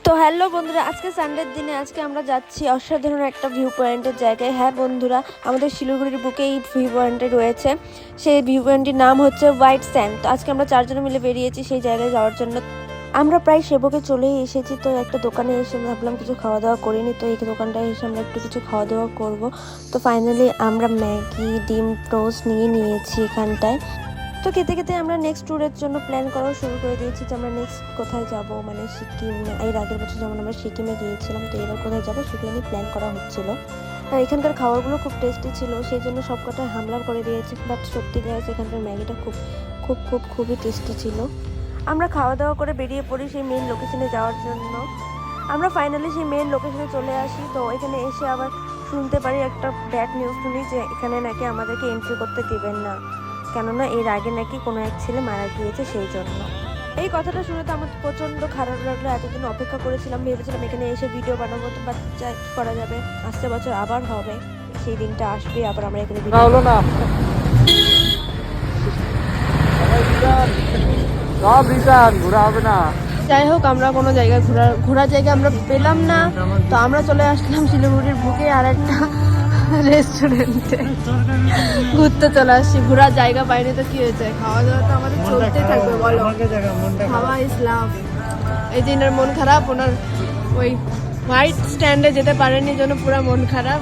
তো হ্যালো বন্ধুরা, আজকে সানডের দিনে আজকে আমরা যাচ্ছি অসাধারণ একটা ভিউ পয়েন্টের জায়গায়। হ্যাঁ বন্ধুরা, আমাদের শিলিগুড়ির বুকে এই ভিউ পয়েন্টে রয়েছে। সেই ভিউ পয়েন্টটির নাম হচ্ছে হোয়াইট স্যান্ড। তো আজকে আমরা চারজনে মিলে বেরিয়েছি সেই জায়গায় যাওয়ার জন্য। আমরা প্রায় সেবকে চলেই এসেছি। তো একটা দোকানে এসে ভাবলাম কিছু খাওয়া দাওয়া করিনি, তো এই দোকানটায় এসে আমরা একটু কিছু খাওয়া দাওয়া করবো। তো ফাইনালি আমরা ম্যাগি ডিম টোস্ট নিয়েছি এখানটায়। তো খেতে খেতে আমরা নেক্সট ট্যুরের জন্য প্ল্যান করাও শুরু করে দিয়েছি যে আমরা নেক্সট কোথায় যাব। মানে সিকিম, এর আগের বছর যেমন আমরা সিকিমে গিয়েছিলাম, তো এবার কোথায় যাবো সেগুলো নিয়ে প্ল্যান করা হচ্ছিল। আর এখানকার খাবারগুলো খুব টেস্টি ছিল, সেই জন্য সব কটায় হামলা করে দিয়েছি। বাট সত্যি গাইস, এখানকার ম্যাগিটা খুবই টেস্টি ছিল। আমরা খাওয়া দাওয়া করে বেরিয়ে পড়ি সেই মেন লোকেশনে যাওয়ার জন্য। আমরা ফাইনালি সেই মেন লোকেশনে চলে আসি। তো এখানে এসে আবার শুনতে পারি একটা ব্যাড নিউজ শুনি যে এখানে নাকি আমাদেরকে এন্ট্রি করতে দিবেন না, কেননা এর আগে নাকি কোনো এক ছেলে মারা গিয়েছে সেই জন্য। এই কথাটা শুনে তো আমার প্রচণ্ড খারাপ লাগলো। এতদিন অপেক্ষা করেছিলাম, ভেবেছিলাম এখানে এসে ভিডিও বানাবো, তো বাট করা যাবে, আসতে বছর আবার হবে, সেই দিনটা আসবে, আবার আমরা এখানে হলো না সব রিটার্ন ঘোরা হবে না। যাই হোক, আমরা কোনো জায়গায় ঘোরার জায়গা আমরা পেলাম না। তো আমরা চলে আসলাম শিলিগুড়ির বুকে আর একটা রেস্টুরেন্টে ঘুরতে চলে আসছি। ঘোরার জায়গা পাইনি তো কি হয়েছে, খাওয়া দাওয়া তো আমাদের চলতে থাকবে, বলো। খাওয়া ইসলাম। এই যে এনার মন খারাপ, ওনার ওই হোয়াইট স্ট্যান্ডে যেতে পারেনি জন্য পুরো মন খারাপ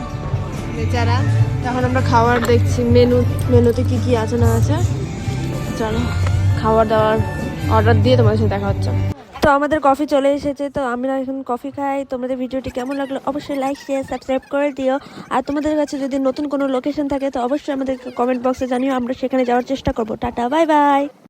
বেচারা। তখন আমরা খাবার দেখছি, মেনুতে কি কি আছে না আছে। চলো খাবার দাবার অর্ডার দিয়ে তোমার সাথে দেখা হচ্ছে। তো আমাদের কফি চলে এসেছে, তো আমরা এখন কফি খাই। তোমাদের ভিডিওটি কেমন লাগলো অবশ্যই লাইক শেয়ার সাবস্ক্রাইব করে দিও। আর তোমাদের কাছে যদি নতুন কোনো লোকেশন থাকে তো অবশ্যই আমাদের কমেন্ট বক্সে জানিও, আমরা সেখানে যাওয়ার চেষ্টা করবো। Tata, bye bye.